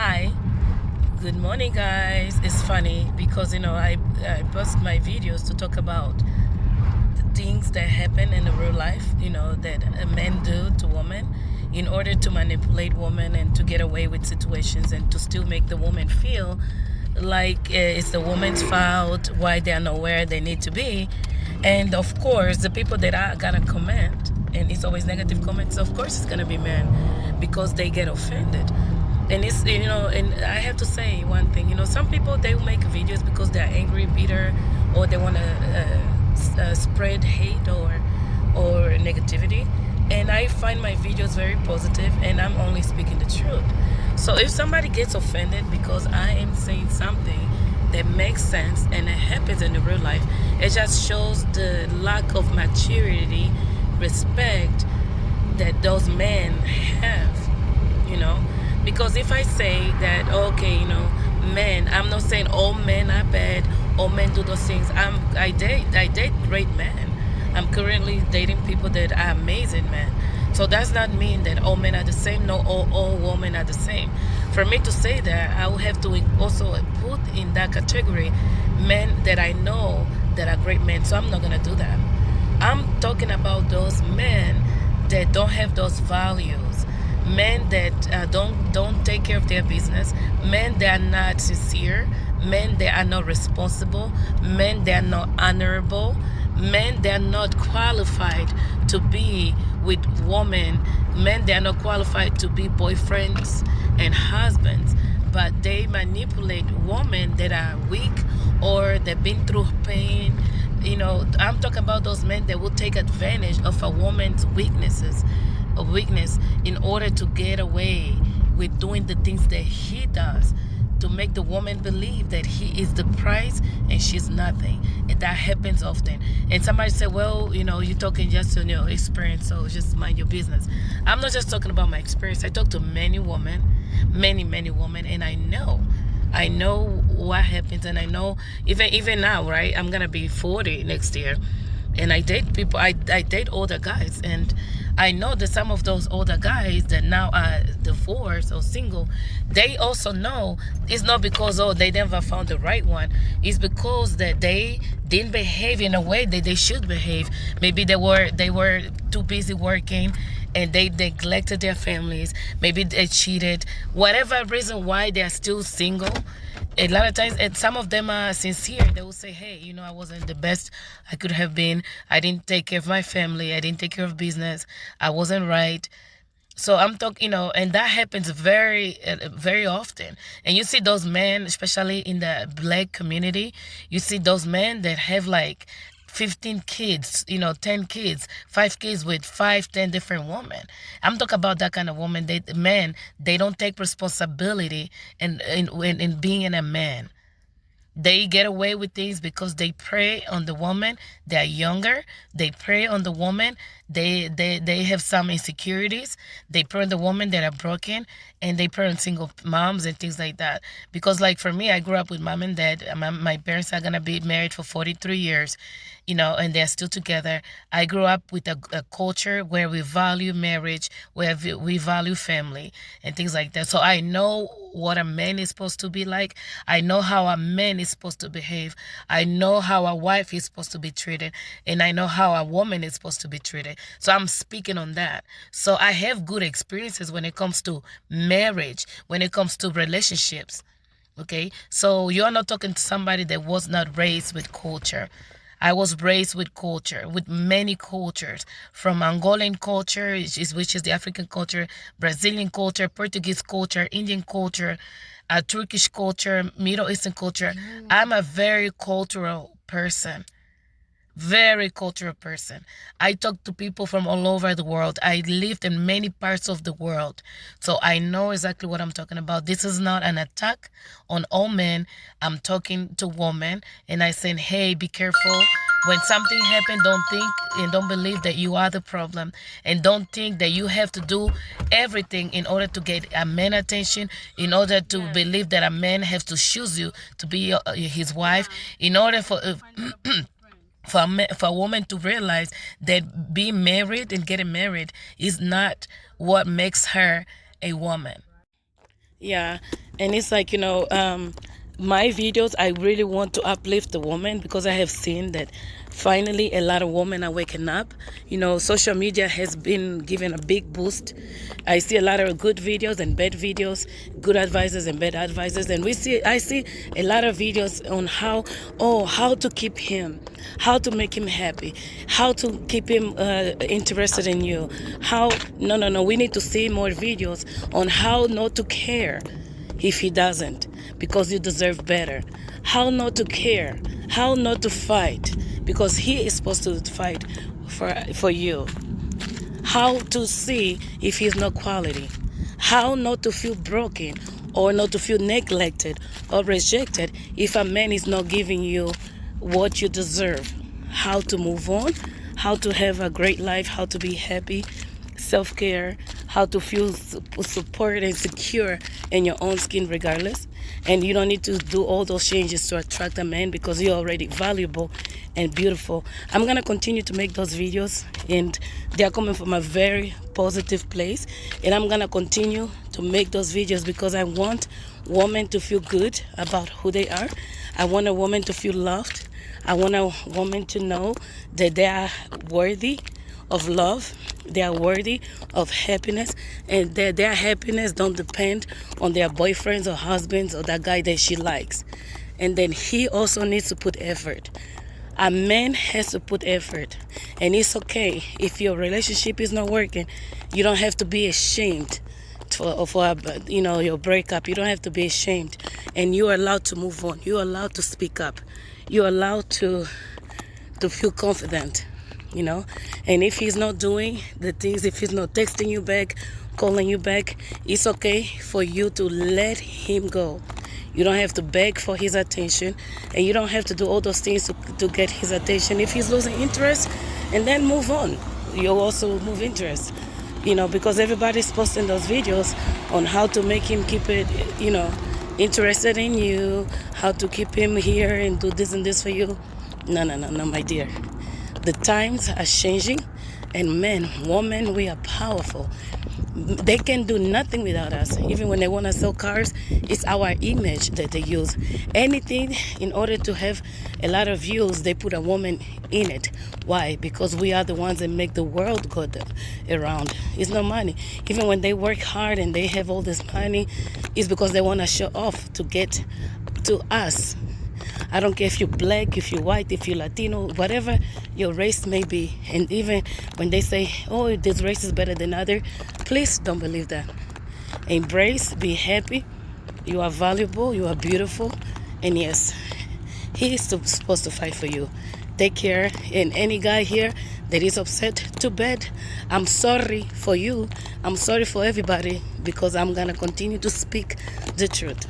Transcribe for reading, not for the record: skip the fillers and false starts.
Hi, good morning, guys. It's funny because I post my videos to talk about the things that happen in the real life, that a men do to women in order to manipulate women and to get away with situations and to still make the woman feel like it's the woman's fault, why they are not where they need to be. And of course, the people that are gonna comment, and it's always negative comments, of course it's gonna be men because they get offended. And and I have to say one thing, some people, they will make videos because they're angry, bitter, or they want to spread hate or negativity. And I find my videos very positive, and I'm only speaking the truth. So if somebody gets offended because I am saying something that makes sense and it happens in the real life, it just shows the lack of maturity, respect that those men have, because if I say that, okay, men, I'm not saying all men are bad, all men do those things. I date great men. I'm currently dating people that are amazing men. So does not mean that all men are the same. No, all women are the same. For me to say that, I will have to also put in that category men that I know that are great men. So I'm not gonna do that. I'm talking about those men that don't have those values, men that don't take care of their business, men that are not sincere, men that are not responsible, men that are not honorable, men that are not qualified to be with women, men that are not qualified to be boyfriends and husbands, but they manipulate women that are weak or they've been through pain. I'm talking about those men that will take advantage of a woman's weakness in order to get away with doing the things that he does, to make the woman believe that he is the prize and she's nothing. And that happens often. And somebody said, well, you're talking just on your experience, so just mind your business. I'm not just talking about my experience. I talk to many women, many women, and I know what happens, and I know even now, right? I'm gonna be 40 next year, and I date people. I date older guys, and I know that some of those older guys that now are divorced or single, they also know it's not because they never found the right one. It's because that they didn't behave in a way that they should behave. Maybe they were too busy working and they neglected their families. Maybe they cheated. Whatever reason why they are still single, a lot of times, and some of them are sincere. They will say, hey, I wasn't the best I could have been. I didn't take care of my family. I didn't take care of business. I wasn't right. So I'm talking, and that happens very often. And you see those men, especially in the black community, you see those men that have like 15 kids, 10 kids, 5 kids with 5, 10 different women. I'm talking about that kind of woman. They don't take responsibility in being a man. They get away with things because they prey on the woman. They're younger. They prey on the woman. They have some insecurities. They prey on the woman that are broken, and they prey on single moms and things like that. Because, like, for me, I grew up with mom and dad. My parents are gonna be married for 43 years, and they're still together. I grew up with a culture where we value marriage, where we value family and things like that. So I know what a man is supposed to be like. I know how a man is supposed to behave. I know how a wife is supposed to be treated, and I know how a woman is supposed to be treated. So I'm speaking on that. So I have good experiences when it comes to marriage, when it comes to relationships. Okay, so you're not talking to somebody that was not raised with culture. I was raised with culture, with many cultures, from Angolan culture, which is the African culture, Brazilian culture, Portuguese culture, Indian culture, Turkish culture, Middle Eastern culture. I'm a very cultural person. Very cultural person. I talk to people from all over the world. I lived in many parts of the world. So I know exactly what I'm talking about. This is not an attack on all men. I'm talking to women, and I saying, hey, be careful. When something happens, don't think and don't believe that you are the problem. And don't think that you have to do everything in order to get a man attention, in order to believe that a man has to choose you to be his wife, in order for a woman to realize that being married and getting married is not what makes her a woman. Yeah, And it's like, my videos, I really want to uplift the woman, because I have seen that finally a lot of women are waking up. Social media has been given a big boost. I see a lot of good videos and bad videos, good advisors and bad advisors. And I see a lot of videos on how to keep him, how to make him happy, how to keep him interested in you. No, we need to see more videos on how not to care if he doesn't, because you deserve better. How not to care, how not to fight, because he is supposed to fight for you. How to see if he's not quality. How not to feel broken or not to feel neglected or rejected if a man is not giving you what you deserve. How to move on, how to have a great life, how to be happy, self-care, how to feel supported and secure in your own skin regardless. And you don't need to do all those changes to attract a man, because you're already valuable and beautiful. I'm gonna continue to make those videos, and they're coming from a very positive place, and I'm gonna continue to make those videos because I want women to feel good about who they are. I want a woman to feel loved. I want a woman to know that they are worthy of love, they are worthy of happiness, and that their happiness don't depend on their boyfriends or husbands or that guy that she likes. And then he also needs to put effort. A man has to put effort, and it's okay if your relationship is not working. You don't have to be ashamed for your breakup. You don't have to be ashamed, and you're allowed to move on. You're allowed to speak up. You're allowed to feel confident. And if he's not doing the things, if he's not texting you back, calling you back, it's okay for you to let him go. You don't have to beg for his attention, and you don't have to do all those things to get his attention. If he's losing interest, and then move on. You'll also move interest, because everybody's posting those videos on how to make him keep it, interested in you, how to keep him here and do this and this for you. No, my dear. The times are changing, and men, women, we are powerful. They can do nothing without us. Even when they want to sell cars, it's our image that they use. Anything, in order to have a lot of views, they put a woman in it. Why? Because we are the ones that make the world go around. It's no money. Even when they work hard and they have all this money, it's because they want to show off to get to us. I don't care if you're black, if you're white, if you're Latino, whatever your race may be. And even when they say, oh, this race is better than other, please don't believe that. Embrace, be happy. You are valuable, you are beautiful. And yes, he is supposed to fight for you. Take care. And any guy here that is upset, too bad. I'm sorry for you. I'm sorry for everybody, because I'm going to continue to speak the truth.